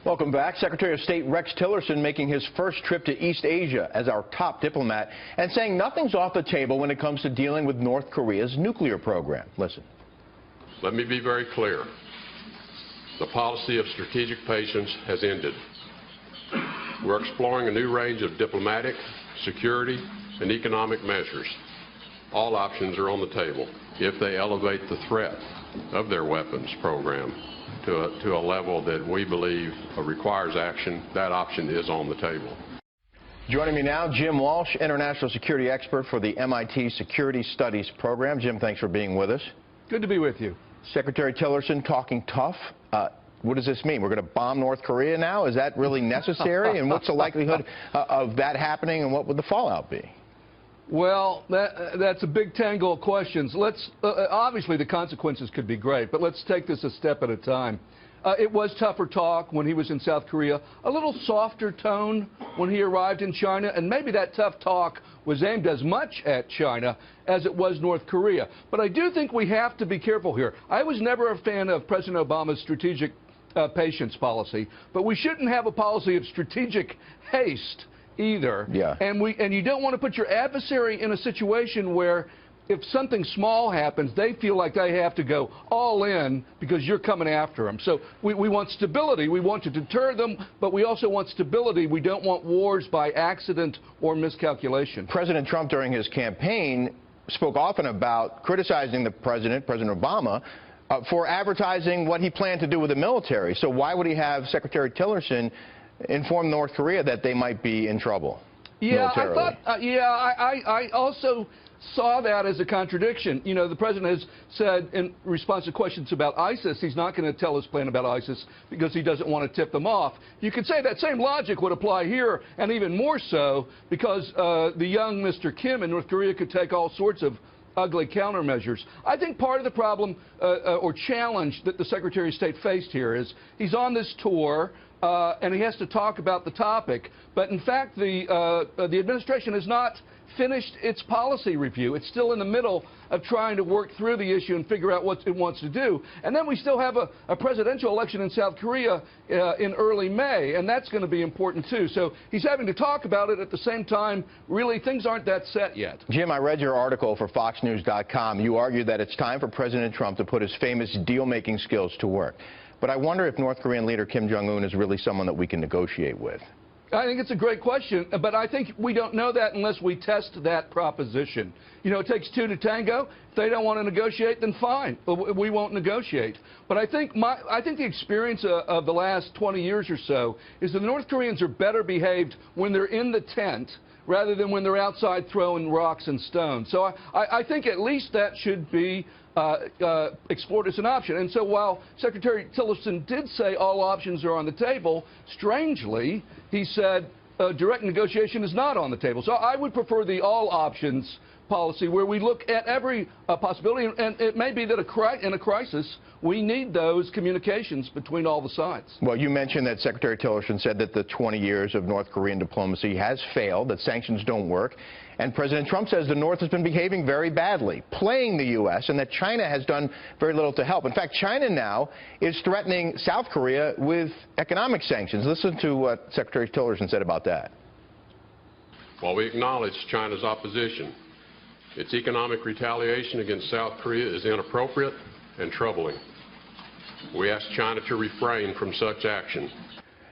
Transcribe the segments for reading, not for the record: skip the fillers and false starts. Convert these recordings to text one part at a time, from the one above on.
Welcome back. Secretary of State Rex Tillerson making his first trip to East Asia as our top diplomat and saying nothing's off the table when it comes to dealing with North Korea's nuclear program. Listen. Let me be very clear. The policy of strategic patience has ended. We're exploring a new range of diplomatic, security, and economic measures. All options are on the table if they elevate the threat of their weapons program to a level that we believe requires action. That option is on the table. Joining me now, Jim Walsh, international security expert for the MIT Security Studies program. Jim, thanks for being with us. Good to be with you. Secretary Tillerson talking tough. What does this mean? We're going to bomb North Korea now? Is that really necessary? And what's the likelihood of that happening, and what would the fallout be? Well, that's a big tangle of questions. Obviously, the consequences could be great, but let's take this a step at a time. It was tougher talk when he was in South Korea, a little softer tone when he arrived in China, and maybe that tough talk was aimed as much at China as it was North Korea. But I do think we have to be careful here. I was never a fan of President Obama's strategic patience policy, but we shouldn't have a policy of strategic haste either. Yeah. And you don't want to put your adversary in a situation where if something small happens, they feel like they have to go all in because you're coming after them. So we want stability. We want to deter them, but we also want stability. We don't want wars by accident or miscalculation. President Trump, during his campaign, spoke often about criticizing the President Obama, for advertising what he planned to do with the military. So why would he have Secretary Tillerson inform North Korea that they might be in trouble? Yeah, militarily? I also saw that as a contradiction. You know, the president has said in response to questions about ISIS, he's not going to tell his plan about ISIS because he doesn't want to tip them off. You could say that same logic would apply here, and even more so because the young Mr. Kim in North Korea could take all sorts of ugly countermeasures. I think part of the problem or challenge that the Secretary of State faced here is he's on this tour and he has to talk about the topic, but in fact the administration has not finished its policy review. It's still in the middle of trying to work through the issue and figure out what it wants to do. And then we still have a presidential election in South Korea in early May, and that's going to be important too. So he's having to talk about it at the same time. Really, things aren't that set yet. Jim, I read your article for FoxNews.com. You argue that it's time for President Trump to put his famous deal-making skills to work. But I wonder if North Korean leader Kim Jong-un is really someone that we can negotiate with. I think it's a great question, but I think we don't know that unless we test that proposition. You know, it takes two to tango. If they don't want to negotiate, then fine. We won't negotiate. But I think the experience of the last 20 years or so is that the North Koreans are better behaved when they're in the tent rather than when they're outside throwing rocks and stones. So I think at least that should be explored as an option. And so while Secretary Tillerson did say all options are on the table, strangely, he said direct negotiation is not on the table. So I would prefer the all options policy where we look at every possibility, and it may be that in a crisis we need those communications between all the sides. Well, you mentioned that Secretary Tillerson said that the 20 years of North Korean diplomacy has failed, that sanctions don't work, and President Trump says the North has been behaving very badly, playing the U.S., and that China has done very little to help. In fact, China now is threatening South Korea with economic sanctions. Listen to what Secretary Tillerson said about that. While we acknowledge China's opposition, its economic retaliation against South Korea is inappropriate and troubling. We ask China to refrain from such action.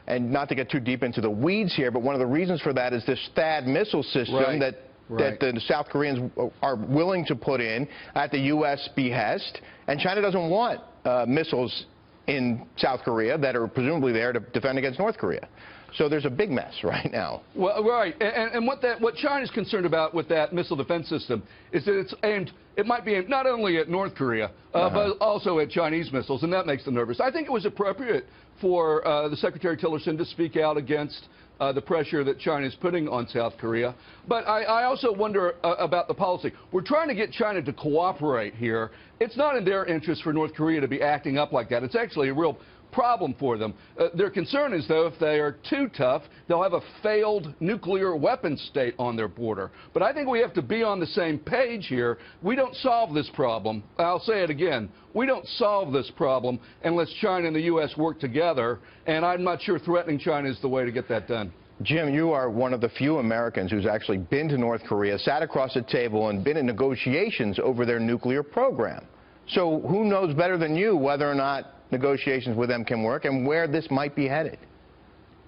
And not to get too deep into the weeds here, but one of the reasons for that is this THAAD missile system that the South Koreans are willing to put in at the U.S. behest. And China doesn't want missiles in South Korea that are presumably there to defend against North Korea. So there's a big mess right now. Well, right, and what China's concerned about with that missile defense system is that it might be aimed not only at North Korea, but also at Chinese missiles, and that makes them nervous. I think it was appropriate for the Secretary Tillerson to speak out against the pressure that China is putting on South Korea. But I also wonder about the policy. We're trying to get China to cooperate here. It's not in their interest for North Korea to be acting up like that. It's actually a real problem for them. Their concern is, though, if they are too tough, they'll have a failed nuclear weapons state on their border. But I think we have to be on the same page here. We don't solve this problem. I'll say it again. We don't solve this problem unless China and the U.S. work together, and I'm not sure threatening China is the way to get that done. Jim, you are one of the few Americans who's actually been to North Korea, sat across the table, and been in negotiations over their nuclear program. So who knows better than you whether or not negotiations with them can work and where this might be headed?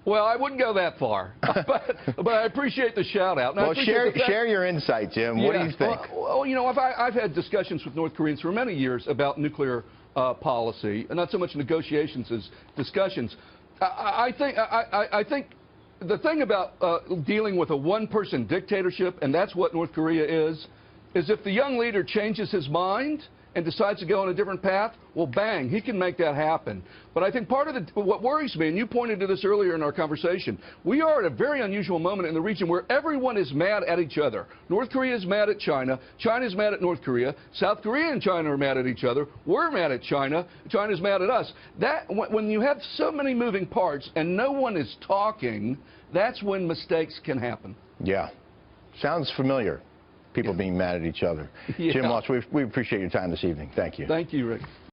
Well, I wouldn't go that far, but I appreciate the shout-out. Well, share your insight, Jim. What do you think? Well, you know, I've had discussions with North Koreans for many years about nuclear policy, and not so much negotiations as discussions. I think the thing about dealing with a one-person dictatorship, and that's what North Korea is if the young leader changes his mind and decides to go on a different path, well, bang, he can make that happen. But I think part of what worries me, and you pointed to this earlier in our conversation, we are at a very unusual moment in the region where everyone is mad at each other. North Korea is mad at China. China is mad at North Korea. South Korea and China are mad at each other. We're mad at China. China's mad at us. When you have so many moving parts and no one is talking, that's when mistakes can happen. Yeah. Sounds familiar. People being mad at each other. Yeah. Jim Walsh, we appreciate your time this evening. Thank you. Thank you, Rick.